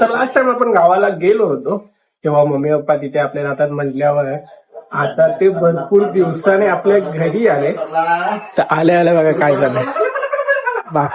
तर last time आपण गावाला गेलो होतो तेव्हा मम्मी पप्पा तिथे आपल्या राहतात म्हटल्यावर आता ते भरपूर दिवसाने आपल्या घरी आले. तर आल्या आल्या बघा काय झालंय बा.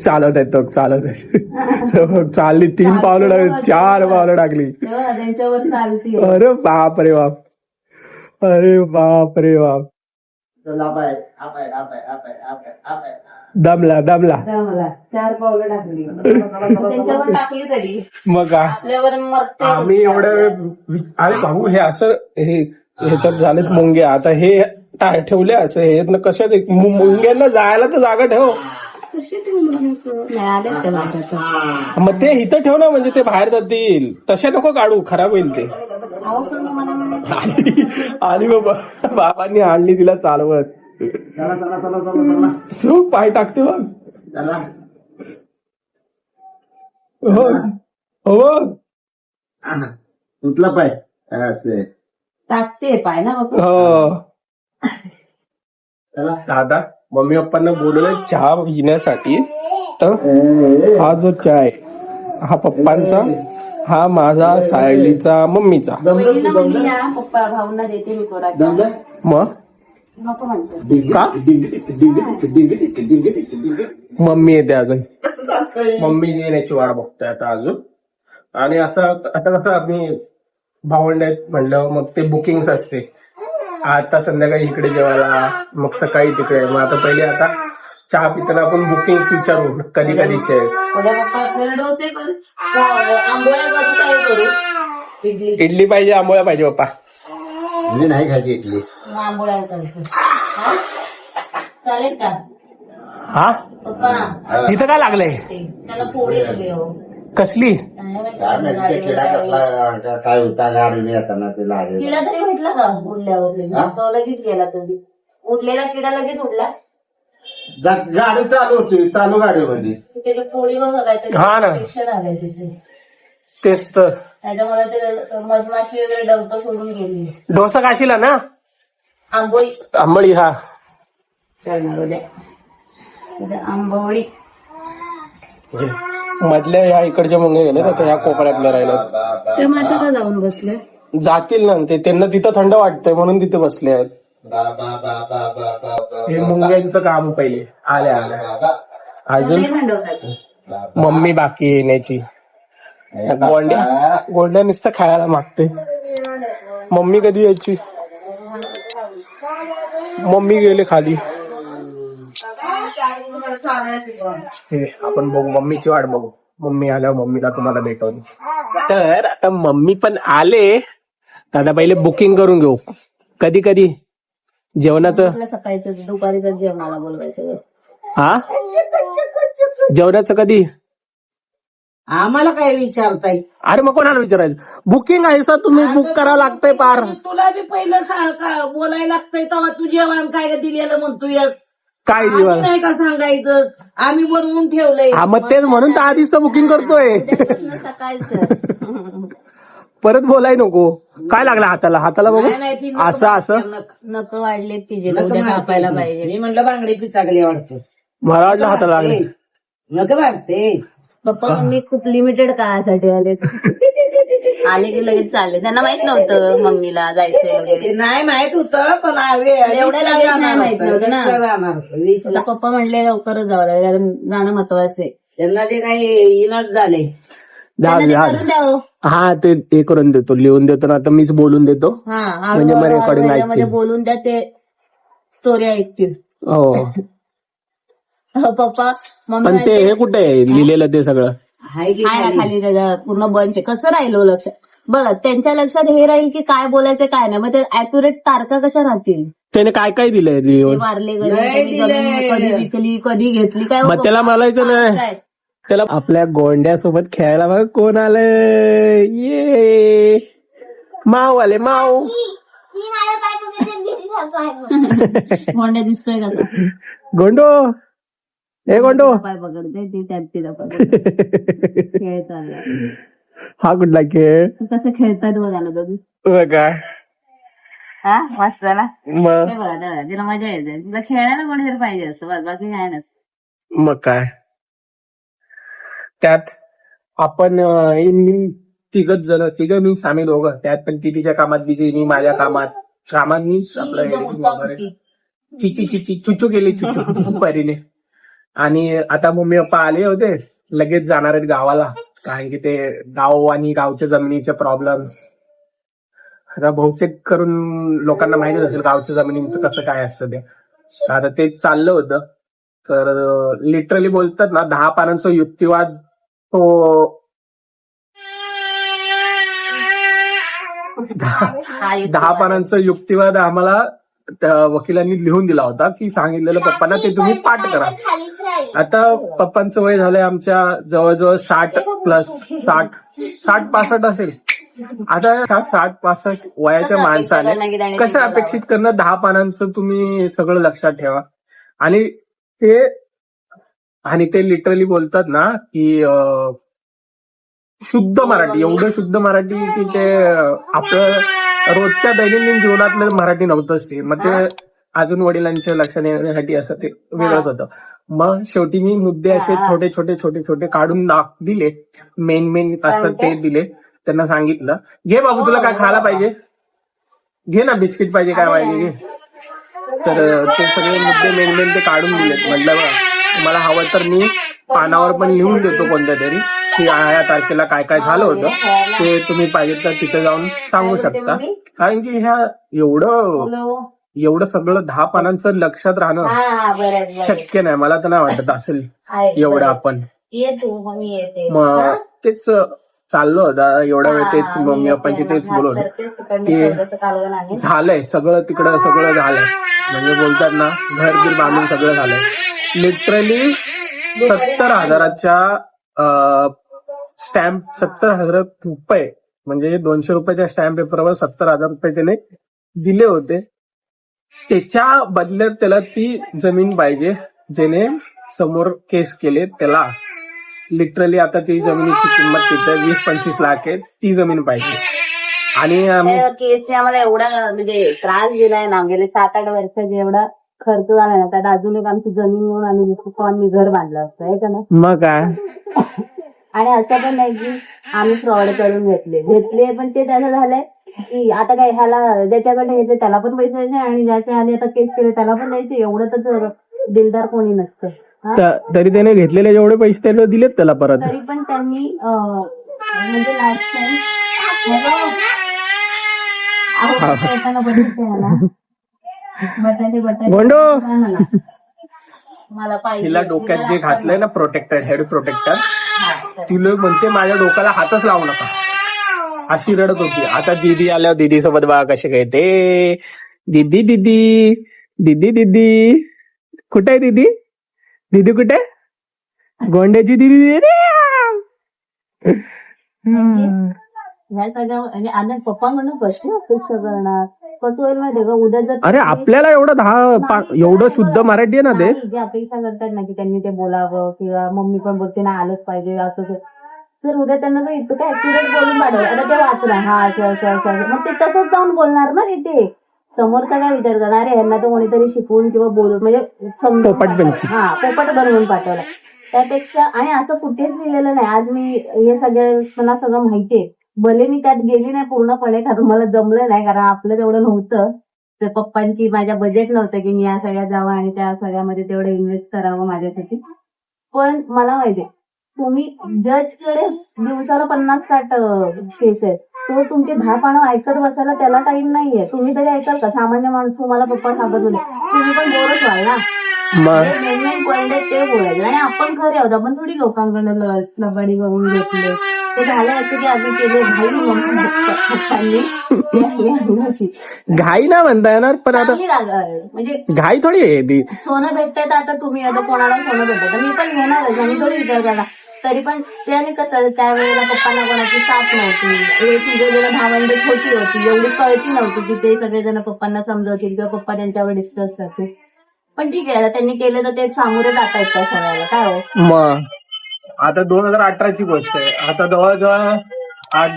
चालत आहेत तो चालत आहे चालली 3 पावलं टाकली 4 पावलं टाकली. त्यांच्यावर चालती. अरे बाप रे बाप. अरे बाप रे बाप. दमला दमला 4 पावलं टाकली. त्यांच्यावर टाकली तरी मग काय आपल्यावर मरते. आम्ही एवढ्या वेळ अरे भाऊ हे असं हे ह्याच्यात झालेत मुंग्या. आता हे ठेवले असं हे कशात मुंग्यांना जायला तर जागा ठेव. मग ते इथं ठेव ना म्हणजे ते बाहेर जातील. तशा नको काढू खराब होईल ते. आणि बाबा बाबांनी आणली तिला चालवत. सुख पाय टाकते बघ. हो हो उठला पाय टाकते पाय ना बाबा. हो दादा मम्मी पप्पांना बोलवलं चहा पिण्यासाठी. तर हा जो चहा आहे हा पप्पांचा हा माझा सायलीचा मम्मीचा. मम्मी या पप्पा भाऊंना देते मी कोरा. मग नको म्हणते का मम्मी येते अजून. मम्मी येण्याची वाट बघतोय आता अजून. आणि असं आता कसं आम्ही भावंड आहेत म्हणलं मग ते बुकिंग असते. आता संध्याकाळी इकडे जेवायला मग सकाळी तिकडे. मग आता पहिले आता चहा पिताना आपण बुकिंग विचारू कधी कधीचे. उद्या पप्पा आपल्याला डोसे करू आंबोळ्या कधी काय करू. इडली पाहिजे आंबोळ्या पाहिजे पप्पा. मी नाही खायची इडली. आंबोळ्या करतो चालेल का हा पप्पा. तिथं काय लागलंय त्याला पोळी दिली हो. कसली काय माहिती ते किडा कसला काय होता गाडीने येताना ते लागेल. किडा तरी भेटला का उडल्यावर. तो लगेच गेला कधी. उडलेला किडा लगेच उडला. गाडी चालू होती चालू गाडीमध्ये त्याची पोळी बघा काहीतरी हा ना. इन्फेक्शन आलंय तिचे. तेच तर त्याच्यामुळे ते मधमाशी वगैरे डबकं सोडून गेली. डोसा काशीला ना आंबोळी आंबळी. हा करणार उद्या आंबोळी. मधल्या ह्या इकडच्या मुंगे गेले तर ह्या कोपऱ्यातल्या राहिल्या. त्या माशा का जाऊन बसले जातील ना ते. त्यांना तिथं थंड वाटतंय म्हणून तिथे बसले आहेत. हे मुंग्यांचं काम पहिले आल्या आल्या. अजून मम्मी बाकी येण्याची. गोंड्या नुसतं खायला मागते. मम्मी कधी यायची. मम्मी गेले खाली. आपण बघू मम्मीची वाट बघू. मम्मी आल्यावर मम्मीला तुम्हाला भेटवू. तर आता मम्मी पण आले. आता पहिले बुकिंग करून घेऊ. कधी कधी जेवणाचं सकाळीच दुपारीच जेवणाला बोलवायचं. हा जेवणाचं कधी आम्हाला काय विचारताय. अरे मग कोणाला विचारायचं. बुकिंग आहे सर तुम्ही बुक करावं लागतंय पार. तुला बी पहिलं बोलायला लागतंय तेव्हा तू जेवण काय दिलेलं म्हणतोयस. काय दिवस नाही का सांगायचं. आम्ही बनवून ठेवलंय. हा मग तेच म्हणून तर आधीच बुकिंग करतोय. सकाळचं परत बोलाय नको. काय लागला हाताला. हाताला बघू असं असं नक वाढले तिचे उद्या कापायला पाहिजे. मी म्हणलं बांगडी पिचाकली वाटतं. मला वाटलं हाताला लागले. नक वाटते. पप्पा मम्मी खूप लिमिटेड काळासाठी आले. आले की लगेच चालले. त्यांना माहित नव्हतं मम्मीला जायचंय वगैरे. नाही माहित होतं पण एवढ्या लगेच नाही माहित नव्हतं ना. पप्पा म्हणले लवकरच जावं लागेल कारण जाणं महत्वाचं आहे. त्यांना ते काही इनच झाले. हा ते हे करून देतो लिहून देतो ना. आता मीच बोलून देतो म्हणजे मग रेकॉर्डिंग ऐकतील. बोलून द्या ते स्टोरी ऐकतील. हो पप्पा पण मम्मी ते हे कुठे आहे लिहिलेलं ते सगळं. हाय ना खाली त्याच्या पूर्ण बंच आहे. कसं राहिलो लक्षात. बघा त्यांच्या लक्षात हे राहील की काय बोलायचं काय नाही. मग ते अॅक्युरेट तारखा कशा राहतील. त्याने काय काय दिलंय ते वारले कधी विकली कधी घेतली काय. मग त्याला म्हणायचं नाही. त्याला आपल्या गोंड्यासोबत खेळायला बघ कोण आलंय. ये माऊ आले माऊ. गोंड्या दिसतोय कसा. गोंडो हे गोंडो पाय पकडते ती त्यात तिला खेळतात. हा कुठला खेळ कसं खेळतात बघा ना कधी. काय हा मस्त ना मग हे बघा दादा तिला मजा येते तिला खेळायला कोणीतरी पाहिजे असं बस बाकी काय नसतं. मग काय त्यात आपण तिघ मी आम्ही दोघं त्यात पण ती तिच्या कामात बिझी मी माझ्या कामात मीच आपलं editing वगैरे चिची चुचू गेली चुचू परीने. आणि आता मम्मी पप्पा आले होते लगेच जाणार आहेत गावाला कारण की ते गाव आणि गावच्या जमिनीचे प्रॉब्लेम्स आता बहुतेक करून लोकांना माहितीच असेल गावच्या जमिनीचं कसं काय असतं ते. आता ते चाललं होतं तर लिटरली बोलतात ना 10 पानांचा युक्तिवाद तो 10 पानांचा युक्तिवाद आम्हाला त्या वकिलांनी लिहून दिला होता की सांगितलेलं पप्पांना ते तुम्ही पाठ करा. आता पप्पांचं वय झालंय आमच्या जवळजवळ 60-65 असेल. आता ह्या 60-65 वयाच्या माणसाने कसं अपेक्षित करणं 10 पानांचं तुम्ही सगळं लक्षात ठेवा. आणि ते लिटरली बोलतात ना की शुद्ध मराठी एवढं शुद्ध मराठी की ते आपलं रोजच्या दैनंदिन जीवनातलं मराठी नव्हतंच ते. मग ते अजून वडिलांच्या लक्षात येण्यासाठी असं ते वेगळंच होतं. मग शेवटी मी मुद्दे असे छोटे काढून दिले मेन असं ते दिले. त्यांना सांगितलं घे बाबू तुला काय खायला पाहिजे घे ना बिस्किट पाहिजे काय पाहिजे घे. तर ते सगळे मुद्दे मेन ते काढून दिलेत. म्हटलं बघा मला हवं तर मी पानावर पण लिहून देतो कोणत्या तरी की या तारखेला काय काय झालं होतं ते तुम्ही पाहिजे तर तिथे जाऊन सांगू शकता. कारण की ह्या एवढं सगळं 10 पानांचं लक्षात राहणं शक्य नाही. मला तर नाही वाटत असेल एवढं आपण. मग तेच चाललं होतं एवढा वेळ तेच मम्मी पप्पांची तेच बोलत की झालंय सगळं तिकडं सगळं झालंय. म्हणजे बोलतात ना घरबीर बांधून सगळं झालंय. लिटरली 70,000च्या स्टॅम्प 70,000 रुपये म्हणजे 200 रुपयाच्या स्टॅम्प पेपरवर 70,000 रुपये त्याने दिले होते. त्याच्या बदल्यात त्याला ती जमीन पाहिजे ज्याने समोर केस केले त्याला. लिटरली आता ती जमिनीची किंमत तिथे 20-25 लाख आहे. ती जमीन पाहिजे. आणि केसने आम्हाला एवढा म्हणजे त्रास दिलाय ना गेले 7-8 वर्षात एवढा खर्च झाला ना त्यात अजून एक आमची जमीन म्हणून आम्ही घर बांधलं असतं आहे का ना. मग काय आणि असं पण नाही की आम्ही फ्रॉड करून घेतले पण ते त्याचं झालंय की आता काय ह्याला ज्याच्याकडे घेतले त्याला पण पैसे द्यायचे आणि ज्याच्या आधी आता केस केले त्याला पण द्यायचे. एवढं तर दिलदार कोणी नसतं. तरी त्याने घेतलेले जेवढे पैसे त्याला दिलेत त्याला परत. तरी पण त्यांनी म्हणजे लास्ट टाइम गोंडो मला पाहिजे तिला डोक्यात जे घातलंय ना प्रोटेक्टर हेड प्रोटेक्टर तिला म्हणते माझ्या डोक्याला हातच लावू नका अशी रडत होती. आता दीदी आल्यावर दीदी सोबत बघा कसे कहते दीदी दीदी दीदी दीदी कुठे आहे दीदी दीदी कुठे गोंड्याची दीदी ह्या सगळ्या म्हणजे आता पप्पा म्हणून कशी अपेक्षा करणार कसं होईल माहितीये का उद्या जर अरे आपल्याला एवढं एवढं शुद्ध मराठी आहे ना ते जे अपेक्षा करतात ना की त्यांनी ते बोलावं किंवा मम्मी पण बोलते ना आलंच पाहिजे असं तर उद्या त्यांना जर इतकं ऍक्युरेट बोलून पाठवलं आता ते वाचलं हा असं मग ते तसंच जाऊन बोलणार ना तिथे. समोरचा काय विचार करणार ह्यांना तर कोणीतरी शिकवून किंवा बोलून म्हणजे पोपट बनवून पाठवला त्यापेक्षा. आणि असं कुठेच लिहिलेलं नाही. आज मी हे मला सगळं माहितीये भले मी त्यात गेली नाही पूर्णपणे कारण मला जमलं नाही कारण आपलं तेवढं नव्हतं. तर पप्पांची माझ्या बजेट नव्हतं की मी या सगळ्यात जावं आणि त्या सगळ्यामध्ये तेवढं इन्व्हेस्ट करावं माझ्यासाठी. पण मला माहितीये तुम्ही जजकडे दिवसाला 50-60 केस आहेत. तो तुमचे 10 पानं ऐकत बसायला त्याला टाइम नाहीये. तुम्ही तरी ऐकाल का सामान्य माणूस तुम्हाला पप्पा सांगत होते तुम्ही पण बोरच व्हाल ना. मेन पॉईंट आहे ते बोलायचं. आणि आपण खरे आहोत आपण थोडी लोकांकडे लबाडी करून घेतले. ते झालं असं की आम्ही केले घाई ना म्हणता येणार पण आता म्हणजे घाई थोडी आहे. सोनं भेटतंय तर आता तुम्ही आता कोणाला सोनं भेटत मी पण घेणारच आणि थोडी विचार करा. तरी पण त्याने कसं त्यावेळेला पप्पांना कोणाची साथ नव्हती. तिघेजण भावंडे छोटी होती एवढी कळती नव्हती की ते सगळेजण पप्पांना समजवतील किंवा पप्पा त्यांच्यावर डिस्कस करतील. पण ठीक आहे त्यांनी केलं तर ते सामोरे जाता येत त्या सगळ्याला काय हो. मग आता 2018ची गोष्ट आहे. आता जवळजवळ 8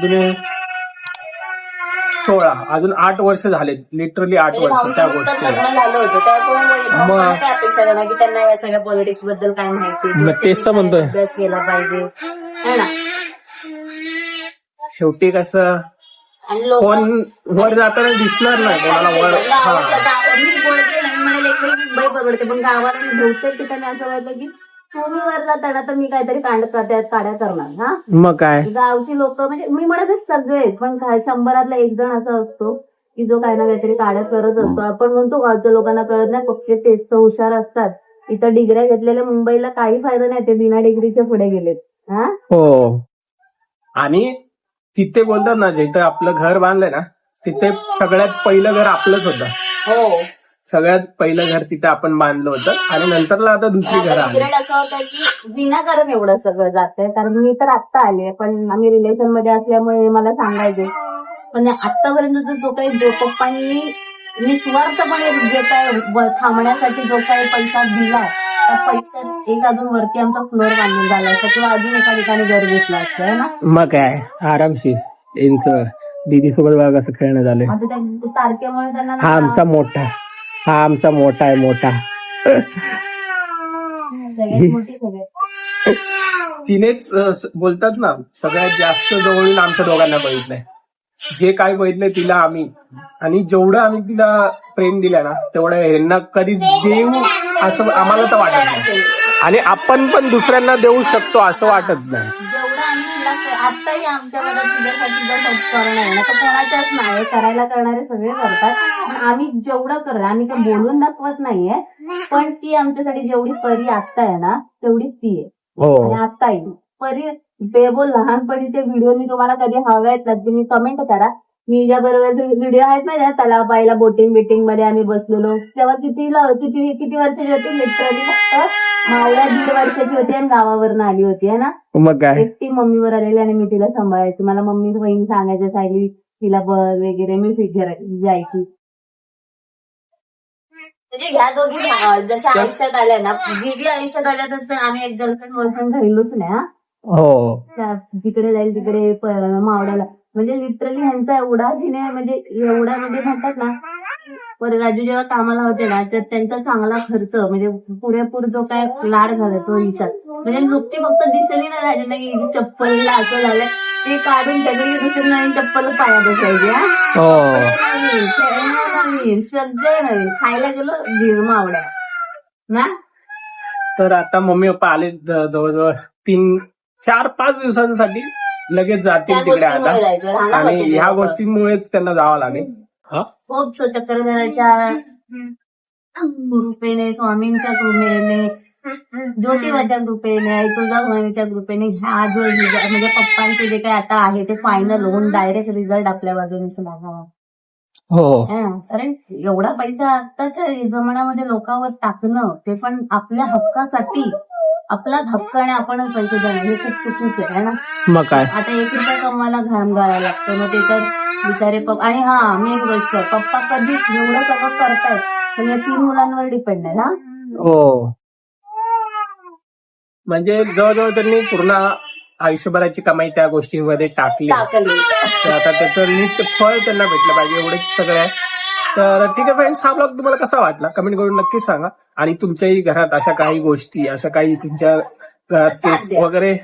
16 अजून 8 वर्ष झाले, लिटरली 8 म्हणजे वर्ष त्या भाऊचं नुकतंच गोष्टीला. लग्न झालं होतं तेव्हा मग. काय अपेक्षा करणार की त्यांना या सगळ्या पॉलिटिक्स बद्दल काय माहिती, मग तेच तर त्यांनी काय म्हणतोय. अभ्यास केला पाहिजे है ना. शेवटी कसं आणि लोक कोण वर जाताना दिसणार नाही कोणाला वर. हा मी बोलते ना, मी म्हणाले एक मुंबई परवडते, पण गावाला मी बहुतेक ठिकाणी असं वाटलं की तुम्ही वर जाताना तर मी काहीतरी काड्या करणार. हा मग काय. गावची लोक म्हणजे मी म्हणत सगळेच, पण 100 एक जण असा असतो की जो काही ना काहीतरी काड्या करत असतो. आपण म्हणतो गावच्या लोकांना कळत नाही, फक्त टेस्ट हुशार असतात. इथं डिग्र्या घेतलेल्या मुंबईला काही फायदा नाही, ते बिना डिग्रीच्या पुढे गेलेत. हा हो. आणि तिथे बोलतात ना, जिथं आपलं घर बांधलंय ना, तिथे सगळ्यात पहिलं घर आपलंच होतं. हो. सगळ्यात पहिलं घर तिथे आपण बांधलं होतं आणि नंतरला आता दुसरी घर आली. रिग्रेट असं होतं की विनाकारण एवढं सगळं जातंय. कारण मी तर आत्ता आले, पण आम्ही रिलेशन मध्ये असल्यामुळे मला सांगायचे. पण आतापर्यंत जो काही पप्पांनी निस्वार्थपणे जे काय थांबण्यासाठी जो काही पैसा दिला, त्या पैशात एक अजून वरती आमचा फ्लोअर बांधून झाला असता किंवा अजून एका ठिकाणी घर घेतलं असतं है ना. मग काय आरामशीर यांचं दीदी सोबत बघा कसं खेळणं झालंय. आता त्या तारखेमुळे त्यांना हा आमचा मोठा, हा आमचा मोठा आहे मोठा. सगळ्यात मोठी सगळ्यात तिनेच बोलतात ना, सगळ्यात जास्त जवळून आमच्या दोघांना बघितलंय. जे काय बघितलंय तिला आम्ही, आणि जेवढं आम्ही तिला प्रेम दिलं ना तेवढं ह्यांना कधीच देऊ असं आम्हाला तर वाटत नाही. आणि आपण पण दुसऱ्यांना देऊ शकतो असं वाटत नाही. जेवढं आम्ही तिला आत्ताही आमच्या मनात तुझ्यासाठी जर करणं आहे ना, तर कोणाच्याच नाही, करायला करणारे सगळे करतात. पण आम्ही जेवढं करणार, आम्ही काही बोलून दाखवत नाहीये, पण ती आमच्यासाठी जेवढी परी आत्ता आहे ना तेवढीच ती आहे. हो. आणि आत्ताही परी बेबो लहानपणीचे व्हिडिओ मी तुम्हाला कधी हवे आहेत ना तुम्ही कमेंट करा. मी ज्या बरोबर व्हिडिओ आहेत ना तलाव पाहिला, बोटिंग मध्ये आम्ही बसलेलो, तेव्हा किती वर्षाची होती. लिटरली फक्त मावळ्या 1.5 वर्षाची होती आणि गावावरनं आली होती है ना. मग काय. एकटी मम्मीवर आलेली आणि मी तिला सांभाळायची. मला मम्मी बहीण सांगायचं सायली तिला बस वगैरे, मी जायची. म्हणजे ह्या दोघी जशा आयुष्यात आल्या ना, जी आयुष्यात आल्या तसं आम्ही एक गर्लफ्रेंड बॉयफ्रेंड राहिलोच नाही. हा हो. जिकडे जाईल तिकडे मावळ्याला, म्हणजे लिटरली ह्यांचा एवढा तिने म्हणजे एवढा म्हणजे म्हणतात ना. परत राजू जेव्हा कामाला होते ना तर त्यांचा चांगला खर्च म्हणजे पुरेपूर जो काय लाड झाला तो हिचा, म्हणजे नुकती फक्त दिसली ना राजूला की हिची चप्पलला असं झालं, ते काढून सगळी दुसरी नवीन चप्पल पायात असायची. नवीन नवीन सगळे नवीन. खायला गेलो मावड्या ना. तर आता मम्मी पप्पा आले जवळजवळ 3-4-5 दिवसांसाठी लगेच जातील तिकडे आता, आणि ह्या गोष्टींमुळेच त्यांना जावं लागेल. खूप चक्रधराच्या कृपेने, स्वामींच्या कृपेने, ज्योतिबाच्या कृपेने, आई तुळजाभवानीच्या कृपेने ह्या जो म्हणजे पप्पांचे जे काही आता आहे ते फायनल होऊन डायरेक्ट रिझल्ट आपल्या बाजूनेच लागावा. हो. कारण एवढा पैसा आताच्या जमान्यामध्ये लोकांवर टाकणं, ते पण आपल्या हक्कासाठी, आपलाच हक्क आणि आपणच पैसे देणं, हे खूप चुकीचं आहे ना. मग काय. आता 1 रुपया कमवायला घाम गाळायला लागतो, मग ते तर बिचारे आणि मी एक गोष्ट, पप्पा कधीच एवढं सगळं करतायत पण या 3 मुलांवर डिपेंड आहे. हा हो. म्हणजे जवळजवळ त्यांनी पूर्ण आयुष्यभराची कमाई त्या गोष्टींमध्ये टाकली, तर आता त्याचं नीट फळ त्यांना भेटलं पाहिजे, एवढेच सगळं आहे. तर ठीक आहे फ्रेंड्स, हा ब्लॉग तुम्हाला कसा वाटला कमेंट करून नक्कीच सांगा. आणि तुमच्याही घरात अशा काही गोष्टी, अशा काही तुमच्या घरात केस वगैरे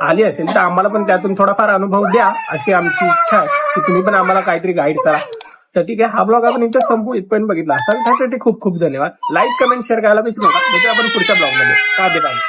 आली असेल तर आम्हाला पण त्यातून थोडाफार अनुभव द्या, अशी आमची इच्छा आहे की तुम्ही पण आम्हाला काहीतरी गाईड करा. तर ठीक आहे, हा ब्लॉग आपण इथं संपू, इथपर्यंत बघितला असाल त्यासाठी खूप खूप धन्यवाद. लाईक कमेंट शेअर करायला विसरू नका. भेटू आपण पुढच्या ब्लॉगमध्ये. राधे राधे.